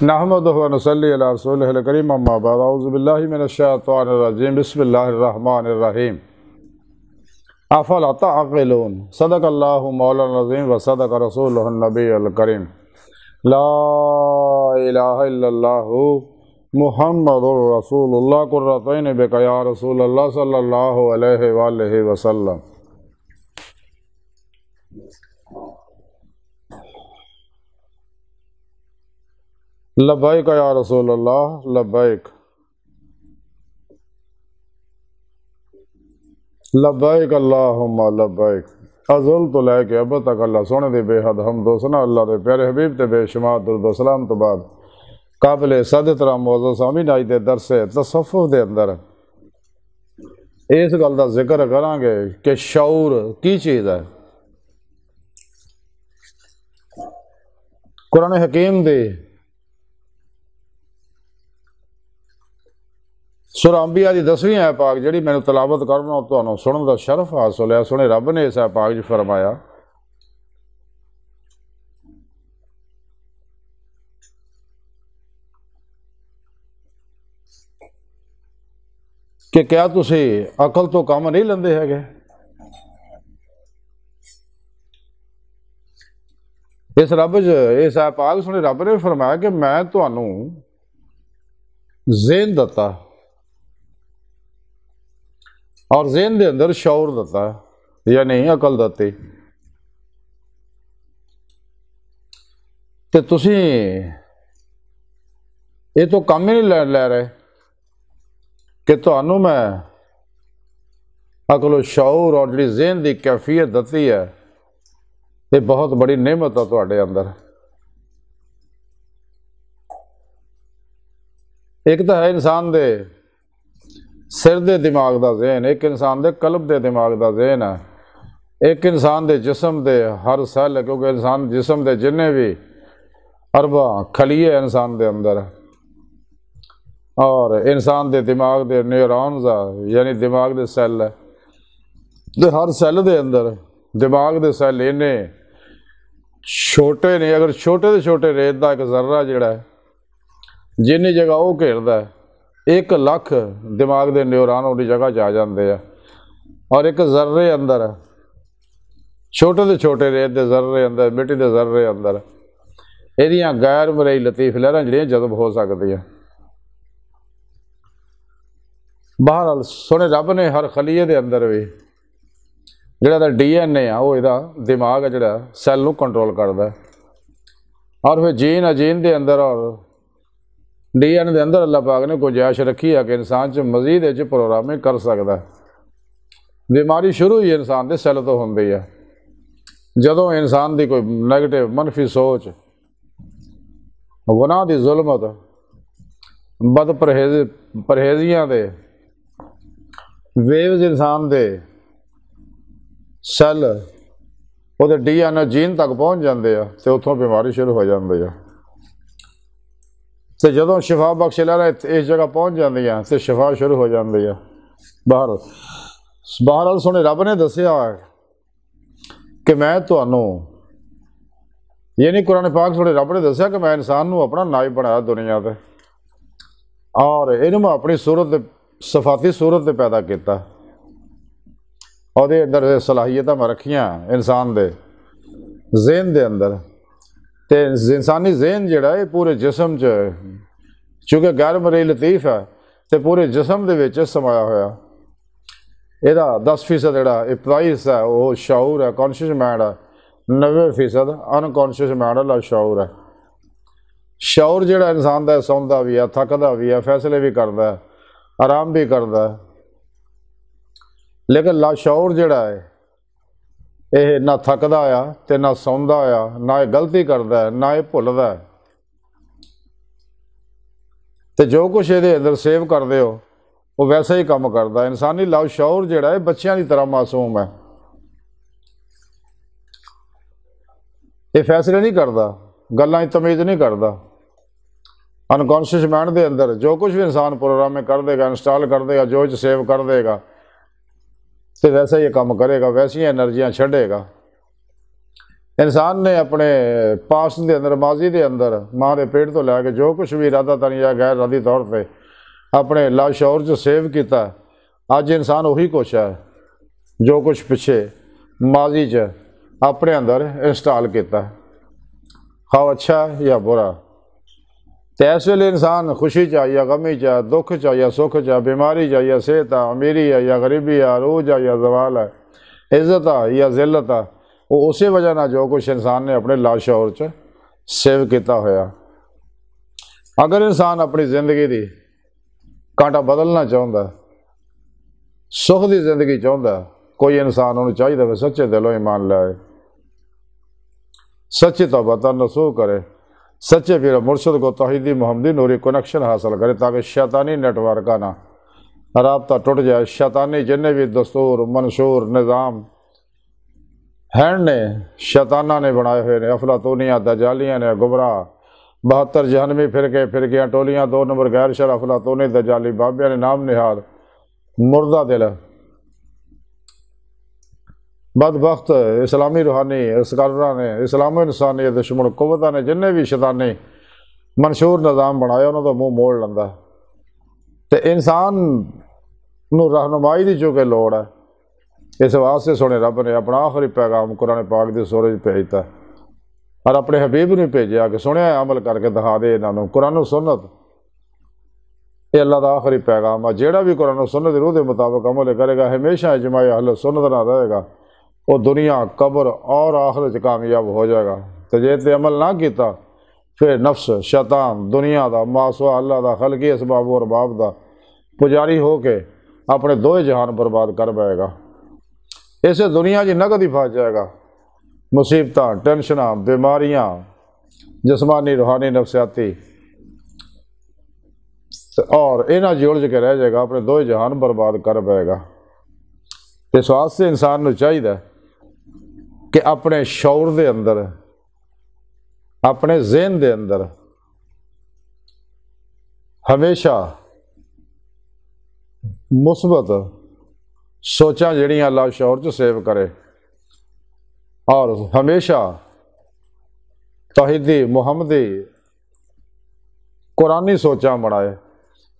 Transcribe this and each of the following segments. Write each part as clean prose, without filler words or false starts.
نحمدہ و نصلی علی رسولہ الکریم اما بعد اعوذ باللہ من الشیطان الرجیم بسم اللہ الرحمن الرحیم افلا تعقلون صدق اللہ مولانا العظیم و صدق رسولہ النبی الکریم لا الہ الا اللہ محمد رسول اللہ قرۃ عین بک یا رسول اللہ صلی اللہ علیہ وآلہ وسلم۔ لبیک یا رسول اللہ لبیک لبیک اللہم لبیک ازل تو لے کے اب تک اللہ سونے دے بے حد حمد و ثنا اللہ دے پیارے حبیب تے بے شمار درود و سلام تو بعد قابل صد احترام معزز سامعین آج دے درس تصوف دے اندر اس گل دا ذکر کریں گے کہ شعور کی چیز ہے۔ قرآن حکیم دے سورہ انبیاء دی 10ویں آیت پاک جڑی میں تلاوت کرنا تانوں سنن دا شرف حاصل ہے۔ سونے رب نے اس آیت پاک جو فرمایا کہ کیا تسی عقل تو کام نہیں لیندے ہے گے؟ اس آیت پاک سونے رب نے فرمایا کہ میں تانوں ذہن دتا اور ذہن دے اندر شعور دتا یعنی عقل دتی تے تسی یہ تو کام ہی نہیں لے رہے کہ تانوں میں عقل و شعور اور جڑی ذہن دی کیفیت دتی ہے یہ بہت بڑی نعمت ہے تواڈے اندر۔ ایک تو ہے انسان دے سر دے دماغ دا ذہن، ایک انسان دے قلب دے دماغ دا ذہن ہے، ایک انسان دے جسم دے ہر سیل، کیونکہ انسان جسم دے جنے بھی ارباں خلیے انسان دے اندر، اور انسان دے دماغ دے نیورونز یعنی دماغ دے سیل ہے دے ہر سیل دے اندر دماغ دے سیل انہیں چھوٹے نے، اگر چھوٹے دے چھوٹے ریت دا ایک ذرہ جڑا ہے جنی جگہ وہ گھیردا ہے 1 لاکھ دماغ دے نیورون اُنی جگہ آ جاندے ہیں، اور ایک ذرے اندر چھوٹے دے چھوٹے ریت دے ذرے اندر مٹی دے ذرے اندر ایدیاں غیر مرئی لطیف لہراں جڑیاں جذب ہو سکدیاں۔ بہرحال سونے رب نے ہر خلیے دے اندر بھی جڑا دا DNA آ وہ ایدا دماغ ہے جڑا سیل نو کنٹرول کردا ہے، اور پھر جین دے اندر اور DNA دے اندر اللہ پاک نے گنجائش رکھی ہے کہ انسان مزید پروگرامنگ کر سکتا ہے۔ بیماری شروع ہی انسان دے سیل تو ہوندی ہے، جدوں انسان دی کوئی نیگیٹو منفی سوچ، گناہ دی ظلمت، بد پرہیزیاں دے ویوز انسان دے سیل وہ DNA جین تک پہنچ جاندے ہیں تے اتھوں بیماری شروع ہو جاندی ہے، تے جدوں شفا بخش لہراں اس جگہ پہنچ جاندی ہیں تے شفا شروع ہو جاندی ہے۔ بہرحال سونے رب نے دسیا ہے کہ میں تانوں یعنی قرآن پاک سونے رب نے دسیا کہ میں انسان نو اپنا نائب بنایا دنیا تے، اور اینوں میں اپنی صورت صفاتی صورت تے پیدا کیتا، اور دے اندر صلاحیتاں میں رکھیاں انسان دے ذہن دے اندر، تے انسانی ذہن جڑا ہے پورے جسم چونکہ غیر مرئی لطیف ہے تے پورے جسم دے وچ سمایا ہویا، ایدا 10% جڑا ابتدائی حصہ ہے وہ شعور ہے، کانشیس مائنڈ ہے، 90% انکانشیس مائنڈ ہے، لا شعور ہے۔ شعور جڑا انسان دا سوندا بھی ہے، تھکدا بھی ہے، فیصلے بھی کردا ہے، آرام بھی کردا ہے، لیکن لا شعور جڑا ہے یہ نہ تھکدا آیا تے نہ سوندا آیا، نہ یہ غلطی کردا ہے نہ یہ بھلدا ہے، تے جو کچھ یہ اندر سیو کردے ہو وہ ویسا ہی کام کردا ہے۔ انسانی لا شعور جڑا ہے بچیاں دی طرح معصوم ہے، یہ فیصلے نہیں کردا، گلاں تمیز نہیں کردا، انکانشیس مائنڈ دے اندر جو کچھ بھی انسان پروگرام میں کر دے گا، انسٹال کر دے گا، جو سیو کر دے گا تو ویسا یہ کام کرے گا، ویسی انرجیاں چھڑے گا۔ انسان نے اپنے پاسٹ دے اندر ماضی دے اندر ماں دے پیٹ تو لے کے جو کچھ بھی ارادہ تن یا غیر ارادی طور پہ اپنے لاشعور چ سیو کیتا ہے، اج انسان وہی کچھ ہے جو کچھ پچھے ماضی چ اپنے اندر انسٹال کیتا ہے، خواہ اچھا یا برا۔ تو اس ویلے انسان خوشی چاہیے یا غمی چاہے، دکھ چاہیے سکھ چاہے، بیماری چاہیے یا صحت ہے، امیری ہے یا غریبی ہے، عروج ہے یا زوال ہے، عزت ہے یا ذلت ہے، وہ اسی وجہ نہ جو کچھ انسان نے اپنے لاشعور چ سیو کیتا ہویا۔ اگر انسان اپنی زندگی دی کانٹا بدلنا چاہتا ہے، سکھ دی زندگی چاہتا ہے، کوئی انسان انہوں چاہیے وہ سچے دلوں ایمان لائے، سچی توبہ نصوح کرے، سچے پیر مرشد کو توحیدی محمدی نوری کنیکشن حاصل کرے، تاکہ شیطانی نیٹ ورک کا نہ رابطہ ٹوٹ جائے۔ شیطانی جتنے بھی دستور، منشور، نظام ہینڈ نے شیطانہ نے بنائے ہوئے نے، افلاطونیاں، دجالیاں نے، گمراہ 72 جہنمی فرقیاں ٹولیاں، 2 نمبر غیر شرع افلاطونی دجالی بابیاں نے نام نہاد مردہ دل بدبخت اسلامی روحانی اسکالراں نے، اسلام و انسانیت دشمن قوتاں نے جنہیں بھی شیطانی منشور نظام بنایا انہوں تو منہ موڑ لینا۔ تو انسان نو رہنمائی دی چونکہ لوڑ ہے، اس واسطے سونے رب نے اپنا آخری پیغام قرآن پاک دی سورج بھیجتا ہے اور اپنے حبیب نے بھیجا کہ سنیا عمل کر کے دکھا دے انہوں قرآن و سنت، یہ اللہ دا آخری پیغام ہے۔ جیڑا بھی قرآن و سنت روح دے مطابق عمل کرے گا، ہمیشہ اجماع اہل سنت نہ رہے گا، وہ دنیا قبر اور آخرت کامیاب ہو جائے گا۔ تو جے تے عمل نہ کیتا پھر نفس شیطان دنیا دا ماسوا اللہ دا خلقی اسباب و ارباب دا پجاری ہو کے اپنے دوئے جہان برباد کر بائے گا۔ اسے دنیا جی نقد ہی پھنس جائے گا، مصیبتاں، ٹینشناں، بیماریاں جسمانی روحانی نفسیاتی، اور انہاں جوڑ کے رہ جائے گا، اپنے دوئے جہان برباد کر بائے گا۔ اس واسطے انسان نو چاہیے کہ اپنے شعور دے اندر، اپنے ذہن دے اندر ہمیشہ مثبت سوچاں جڑیاں اللہ شعور چ سیو کرے، اور ہمیشہ توحیدی محمدی قرآنی سوچاں بنائے،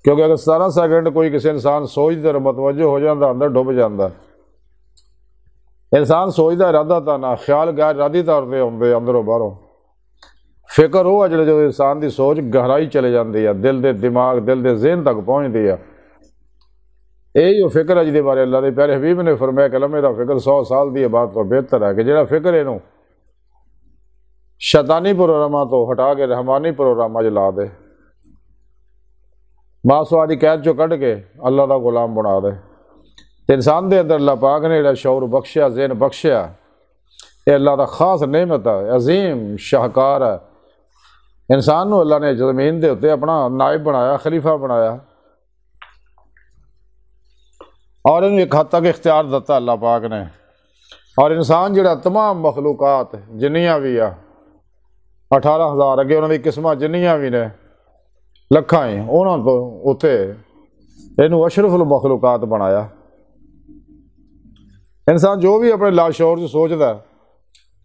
کیونکہ اگر 17 سیکنڈ کوئی کسی انسان سوچ در متوجہ ہو جاتا اندر ڈب جاتا ہے۔ انسان سوچتا ارادہ تا نہ خیال غیر ارادی طور پہ آتے اندروں باہروں، فکر وہ ہے جو انسان دی سوچ گہرائی چلے جاتی ہے، دل دے دماغ دل دے ذہن تک پہنچتی ہے۔ یہی وہ فکر ہے جی بارے اللہ دے پیارے حبیب نے فرمایا کہ لمحے دا فکر 100 سال دی بات تو بہتر ہے، کہ جڑا فکر اینوں شیطانی پروگراماں تو ہٹا کے رحمانی پروگراماں چ لا دے، ماسوا دی قید چوں کڈ کے اللہ دا غلام بنا دے۔ تے انسان دے اندر اللہ پاک نے جڑا شعور بخشیا، ذہن بخشیا، یہ اللہ دا خاص نعمت ہے، عظیم شاہکار ہے۔ انسان نو اللہ نے زمین دے اتے اپنا نائب بنایا، خلیفہ بنایا، اور انہوں ایک حد تک اختیار دیتا اللہ پاک نے۔ اور انسان جڑا تمام مخلوقات جنیاں بھی آ 18,000 اگے انہوں دی قسمہ جنیاں بھی نے لکھاں ہی، انہوں تو اتنے انہوں اشرف المخلوقات بنایا۔ انسان جو بھی اپنے لاشعور سے سوچتا ہے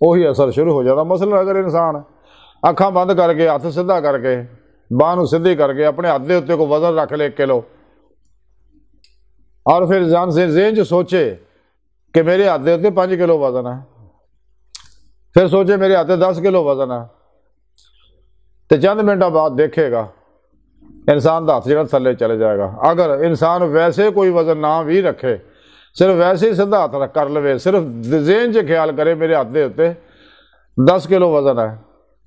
وہی اثر شروع ہو جاتا۔ مثلا اگر انسان اکھاں بند کر کے ہاتھ سدھا کر کے باہ سدھی کر کے اپنے ہاتھ دے اتنے کو وزن رکھ لے 1 کلو، اور پھر انسان سے ذہن چ سوچے کہ میرے ہاتھ دے اتنے 5 کلو وزن ہے، پھر سوچے میرے ہاتھ 10 کلو وزن ہے، تو چند منٹوں بعد دیکھے گا انسان دا ہاتھ جڑا تھلے چلے جائے گا۔ اگر انسان ویسے کوئی وزن نہ بھی رکھے، صرف ویسے ہی سدھا ہاتھ کر لے، صرف ذہن چ خیال کرے میرے ہاتھ دے اتنے 10 کلو وزن ہے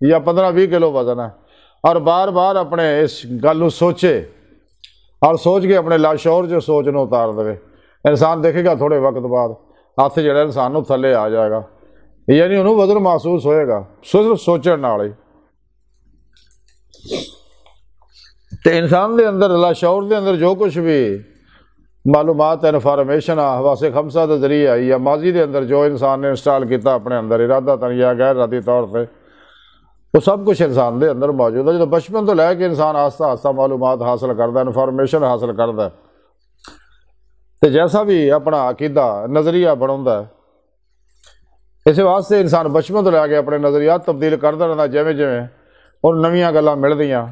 یا 15-20 کلو وزن ہے، اور بار بار اپنے اس گل کو سوچے اور سوچ کے اپنے لاشعور جو سوچ نو اتار دے، انسان دیکھے گا تھوڑے وقت بعد ہاتھ جڑا انسان نو تھلے آ جائے گا، یعنی انہوں وزن محسوس ہوئے گا صرف سوچن نال ہی۔ تے انسان دے اندر لاشعور دے اندر جو کچھ بھی معلومات انفارمیشن حواس خمسہ کے ذریعے آئی یا ماضی دے اندر جو انسان نے انسٹال کیتا اپنے اندر ارادہ تن یا غیر ارادی طور پہ، وہ سب کچھ انسان دے اندر موجود ہے۔ جو بچپن تو لے کے انسان آہستہ آہستہ معلومات حاصل کرتا ہے، انفارمیشن حاصل کرتا ہے، تو جیسا بھی اپنا عقیدہ نظریہ بناتا ہے، اس واسطے انسان بچپن تو لے کے اپنے نظریات تبدیل کرتا رہتا جویں جویں اور نویاں گلاں ملدیاں۔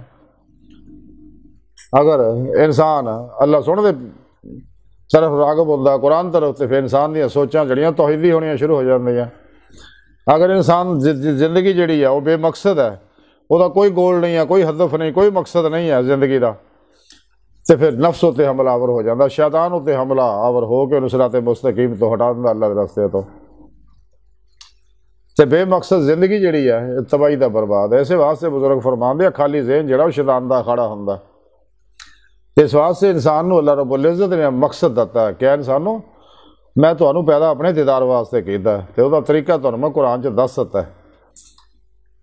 اگر انسان اللہ سونے دے طرف راغب ہوتا قرآن طرف تو پھر انسان دیا سوچاں جڑیاں توحیدی ہونیاں شروع ہو جاندیاں۔ اگر انسان زندگی جڑی ہے وہ بے مقصد ہے، وہ کوئی گول نہیں ہے، کوئی ہدف نہیں، کوئی مقصد نہیں ہے زندگی دا، تو پھر نفس اتنے حملہ آور ہو جاتا، شیطان اتنے حملہ آور ہو کے انہوں صراط مستقیم تو ہٹا دیتا اللہ کے راستے تو بے مقصد زندگی جڑی ہے تباہی دا برباد ہے۔ اس واسطے بزرگ فرماندے ہیں خالی ذہن جڑا وہ شیطان دا اکھاڑا ہوندا ہے۔ اس واسطے انسان نو اللہ رب العزت نے مقصد دتا ہے کہ انسانوں میں تمہیں پیدا اپنے دیدار واسطے کیتا ہے، تو وہ طریقہ تمہیں میں قرآن چ دس دتا ہے۔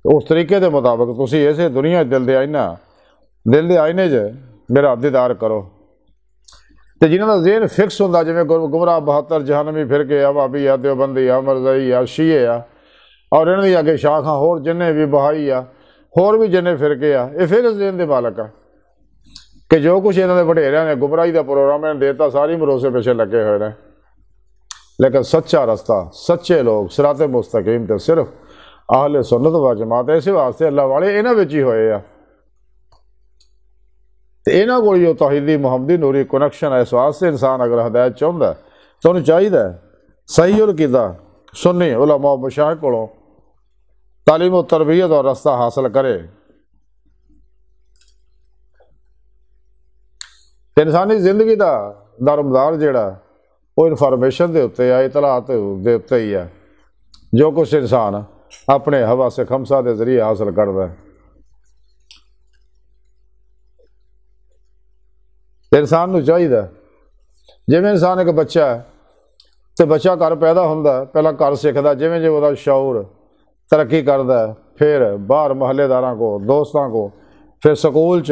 اس طریقے دے مطابق تسی ایسے دنیا دل دے آئینے میرا دیدار کرو۔ تو جنہوں کا ذہن فکس ہوتا جی گمراہ 72 جہنمی پھر کے وہابی آ، دیوبندی آ، مرزائی آ، شیعہ آ، اور انہوں نے اگے شاخاں ہور جنے بھی بہائی آ، ہور بھی جنے فرقے آ، یہ فکس ذہن دے مالک ہے کہ جو کچھ انہوں نے وڈیریاں نے گمراہی دا پروگرام انہیں دیتا ساری مروسے پیچھے لگے ہوئے ہیں، لیکن سچا رستہ سچے لوگ صراط مستقیم تے صرف اہل سنت و جماعت۔ اس واسطے اللہ والے انہاں وچ ہی ہوئے آ، تو انہاں کول جو توحیدی محمدی نوری کنیکشن ہے۔ اس واسطے انسان اگر ہدایت چاہتا ہے تو انہیں چاہیے صحیح القیدہ سنی علماء و مشائخ کولوں تعلیم و تربیت اور رستہ حاصل کرے۔ انسانی زندگی دا دارمدار جیڑا وہ انفارمیشن دے اتے ہے، اطلاعات دے اتے ہی ہے، جو کچھ انسان اپنے حواس خمسہ دے ذریعے حاصل کرتا ہے۔ انسان نو چاہیے جی انسان ایک بچہ ہے تو بچہ گھر پیدا ہوتا ہے، پہلا گھر سیکھتا ہے، جویں وہ شعور ترقی کرتا ہے، پھر باہر محلے داراں کو دوستاں کو، پھر سکول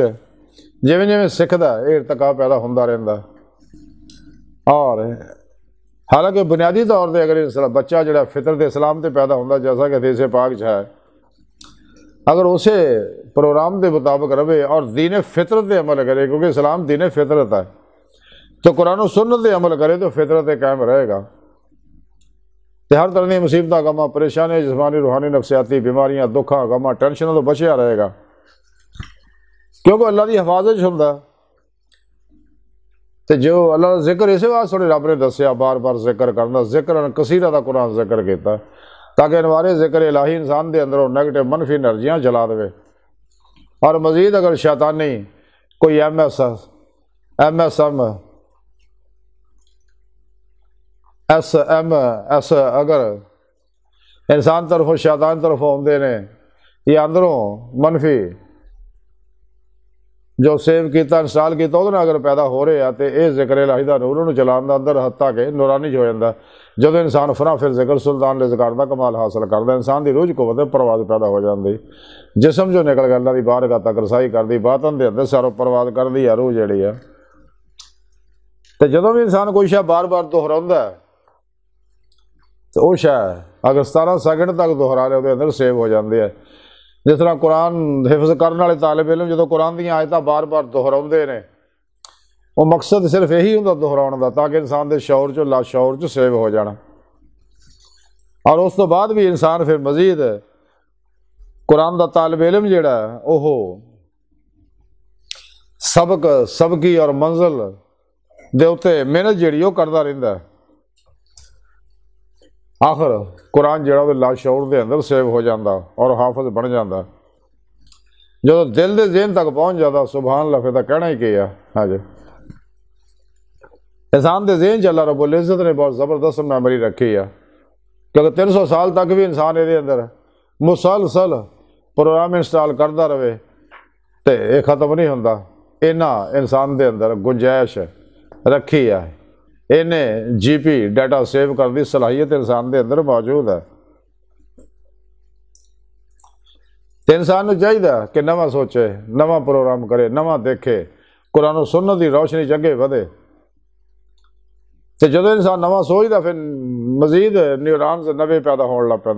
جویں سیکھتا ہے یہ ارتقا پیدا ہوتا رہتا ہے۔ اور حالانکہ بنیادی طور پہ اگر بچہ جڑا فطرت اسلام تے پیدا ہوتا جیسا کہ حدیث پاک ہے، اگر اسے پروگرام دے مطابق رہے اور دین فطرت دے عمل کرے، کیونکہ اسلام دین فطرت ہے، تو قرآن و سنت دے عمل کرے تو فطرت قائم رہے گا، تو ہر طرح کی مصیبتیں غماں پریشانیاں جسمانی روحانی نفسیاتی بیماریاں دکھاں غماں ٹینشنوں تو بچیا رہے گا، کیونکہ اللہ کی حفاظت ہوتا۔ تو جو اللہ کا ذکر اسی واسطے رب نے دسیا بار بار ذکر کرنا، ذکر کثیرہ دا قرآن ذکر کیتا تاکہ انوار ذکر الہی انسان دے اندروں نیگیٹو منفی انرجیاں جلا دے۔ اور مزید اگر شیطانی کوئی ایم ایس اگر انسان طرف شیطان طرف آتے ہیں یا اندروں منفی جو سیو کیتا انسٹال کیتا وہ اگر پیدا ہو رہے ہیں تو یہ ذکر الہی دا نور انہوں چلان دا اندر حتیٰ کہ نورانی ہو جاتا ہے۔ جب انسان فنا پھر ذکر سلطان نے ذکر دا کمال حاصل کرتا، انسان دی روح قوت پرواز پیدا ہو جاتی، جسم جو نکل کے اللہ دی بارگاہ تک رسائی کر دی، باطن دے اندر سارو پرواز کر دی ہے روح جیڑی ہے۔ تو جب بھی انسان کوئی شے بار بار دہراؤندا ہے تو وہ شے اگر 17 سیکنڈ تک دہرا لے وہ اندر سیو ہو جاتی ہے۔ جس طرح قرآن حفظ کرنے والے طالب علم جدو قرآن دیا آیتاں بار بار دہراؤندے نے، وہ مقصد صرف یہی ہوندا دہراؤن دا تاکہ انسان دے شعور چ لا شعور چ سیو ہو جانا۔ اور اس تو بعد بھی انسان پھر مزید قرآن دا طالب علم جڑا ہے وہ سبقی اور منزل دے اوتے محنت جیڑی وہ کرتا رہتا ہے، آخر قرآن جڑا وہ لا شعور دے اندر سیو ہو جاتا اور حافظ بن جاتا۔ جب دل دے ذہن تک پہنچ جاتا سبحان اللہ پھر کہنا ہی کیا۔ ہاں جی، انسان دے ذہن اللہ رب العزت نے بہت زبردست میموری رکھی ہے، کیونکہ 300 سال تک بھی انسان یہ اندر مسلسل پروگرام انسٹال کرتا رہے تو یہ ختم نہیں ہوتا۔ اینا انسان دے اندر گنجائش رکھی ہے، انہیں جی پی ڈیٹا سیو کر دی صلاحیت انسان دے اندر موجود ہے۔ تو انسان کو چاہیے کہ نواں سوچے، نواں پروگرام کرے، نواں دیکھے، قرآن و سنت دی روشنی چگے ودے۔ تو جب انسان نواں سوچتا پھر مزید نیورانز نوے پیدا ہونے لگ پہ،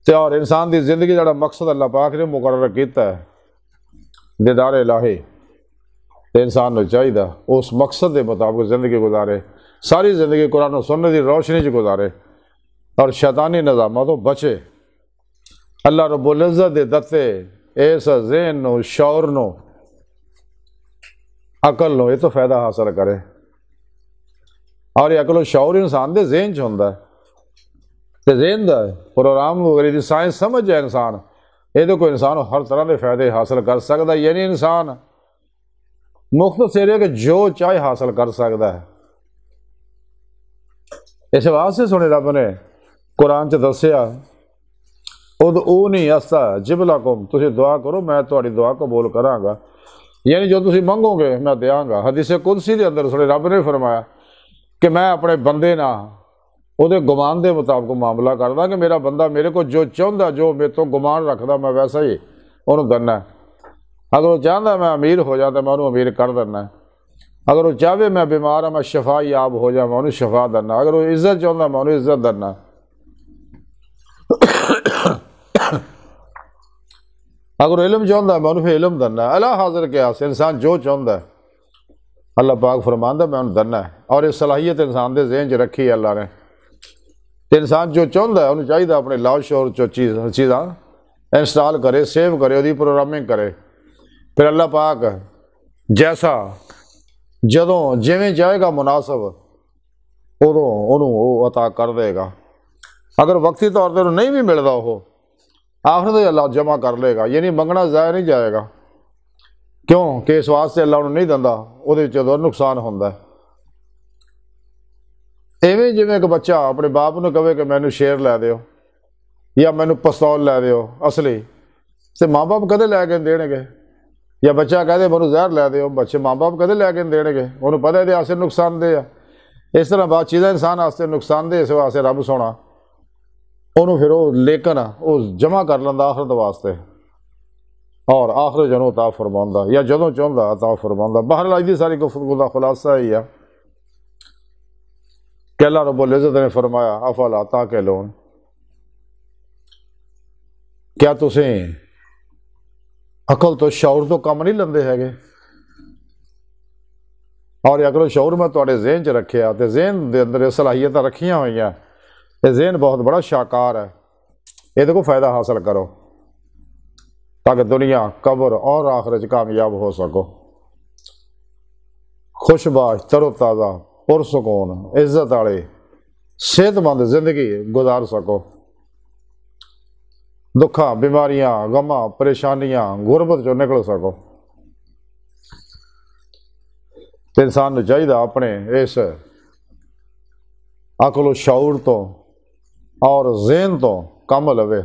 اور انسان دی زندگی جڑا مقصد اللہ پاک نے مقرر کیتا ہے دیدار الہی، تو انسان کو چاہیے اس مقصد کے مطابق زندگی گزارے۔ ساری زندگی قرآن و سنت کی روشنی چ گزارے اور شیطانی نظاموں تو بچے۔ اللہ رب العزت دے دتے اس ذہن نو، شعور نو، عقل نو، یہ تو فائدہ حاصل کرے۔ اور یہ عقل و شعور انسان دے ذہن چ ہوندا ہے تے ذہن دا پروگرام وغیرہ دی سائنس سمجھ جائے انسان، یہ تو کوئی انسان ہر طرح دے فائدے حاصل کر سکتا ہے، یعنی انسان مختصر ہے کہ جو چاہے حاصل کر سکتا ہے۔ اس واسطے سونے رب نے قرآن چ دسیا ادعونی استجب لکم، تسی دعا کرو میں تہاڈی دعا قبول کراں گا، یعنی جو تسی منگو گے میں دیاں گا۔ حدیث قدسی دے اندر سونے رب نے فرمایا کہ میں اپنے بندے نہ وہ گمان دے مطابق معاملہ کردا کہ میرا بندہ میرے کو جو چاہتا، جو میرے تو گمان رکھدا میں ویسا ہی انہوں دینا ہے۔ اگر وہ چاہتا میں امیر ہو جاتا میں انہوں امیر کر دینا ہے، اگر وہ چاہے میں بیمار ہوں میں شفا یاب ہو جا میں انہوں شفا دینا، اگر وہ عزت چاہتا میں انہوں عزت دینا۔ اگر وہ علم چاہتا میں انہوں علم دینا۔ اللہ حاضر کیا سے انسان جو چاہتا ہے اللہ پاک فرماندا میں انہوں دینا ہے، اور یہ صلاحیت انسان دے ذہن چ رکھی ہے اللہ نے۔ انسان جو چاہتا ہے انہوں چاہیے اپنے لاؤ شعور چیزاں انسٹال کرے، سیو کرے، وہ پروگرامنگ کرے، پھر اللہ پاک جیسا جدوں جویں چاہے گا مناسب ادوں انہوں وہ عطا کر دے گا۔ اگر وقتی طور پہ نہیں بھی ملتا وہ آخرت اللہ جمع کر لے گا، یعنی منگنا ضائع نہیں جائے گا، کیوں کہ اس واسطے اللہ انہوں نہیں دندا، وہ جدوں نقصان ہوتا ہے۔ ایویں جویں کہ بچہ اپنے باپ نے کہے کہ مینوں شیر لے دیو یا مینوں پستول لے دیو اصلی، تے ماں باپ کدے لے کے دین گے؟ یا بچہ کہہ دے مینوں زہر لے دیو، بچے ماں باپ کدے لے کے دین گے؟ انہوں پتہ ہے یہ نقصان دہ ہے۔ اس طرح بات چیزیں انسان واسطے نقصان دہ، اس واسطے رب سونا انہوں پھر وہ لیکن وہ جمع کر لینا آخرت واسطے، اور آخر جنوں عطا فرماؤندا یا جدوں چاہتا عطا فرماؤندا۔ بہرحال اج دی ساری گفتگو دا خلاصہ ہی ہے کہ اللہ رب العزت نے فرمایا افلا تعقلون، کیا تسیں عقل تو شعور تو کم نہیں لیندے ہے گے؟ اور یہ عقل و شعور میں تواڈے ذہن چ رکھیا تے ذہن دے اندر صلاحیتاں رکھیاں ہوئیاں، یہ ذہن بہت بڑا شاہکار ہے، یہ کو فائدہ حاصل کرو تاکہ دنیا قبر اور آخرت کامیاب ہو سکو، خوش باش، تر و تازہ، پرسکون، عزت والی صحت مند زندگی گزار سکو، دکھاں، بیماریاں، غماں، پریشانیاں، غربت جو نکل سکو۔ تو انسان نے چاہیے اپنے اس عقل و شعور تو اور ذہن تو کم لوے،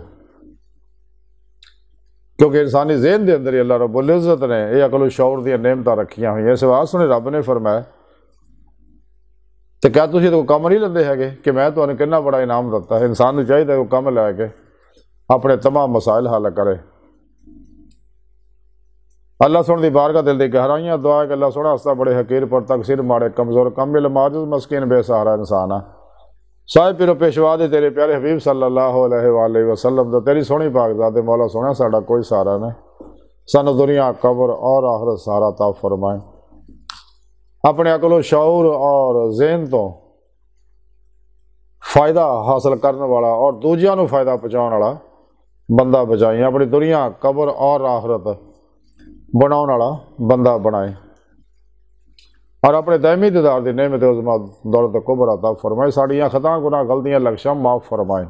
کیونکہ انسانی ذہن دے اندر ہی اللہ رب العزت نے یہ عقل و شعور دیا نعمتاں رکھیاں ہوئی ہیں۔ اس واسطے رب نے فرمایا تو کیا تسی تو کم نہیں لیندے ہے کہ میں تو کتنا بڑا انعام دیتا ہے۔ انسان نے چاہیے کہ وہ کم لے کے اپنے تمام مسائل حل کرے۔ اللہ سن دی بارگاہ دل دی گہرائیاں دعا ہے کہ اللہ سونا ہستا بڑے حقیر پر تقصیر ماڑے کمزور کم علم عاجز مسکین بے سہارا انسان ہے، صاحب پیرو پیشوا دے تیرے پیارے حبیب صلی اللہ علیہ وآلہ وسلم تو تیری سونی پاک ذات مولا سونا ساڈا کوئی سہارا نہیں، سانو دنیا قبر اور آخرت سہارا عطا فرمائے۔ اپنے عقل و شعور اور ذہن تو فائدہ حاصل کرنے والا اور دوجیاں نو فائدہ پہنچاؤن والا بندہ بچائیں، اپنی دنیا قبر اور آخرت بناؤن والا بندہ بنائے، اور اپنے دائمی دیدار دی نعمت عظمیٰ دولت کبر عطا فرمائے، ساڑیاں خطاں گناہ غلطیاں لغزشاں معاف فرمائے۔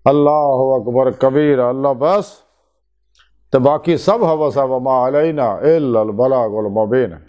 اللہ اکبر کبیر، اللہ بس تو باقی سب حوث وما علینا الا البلاغ المبین۔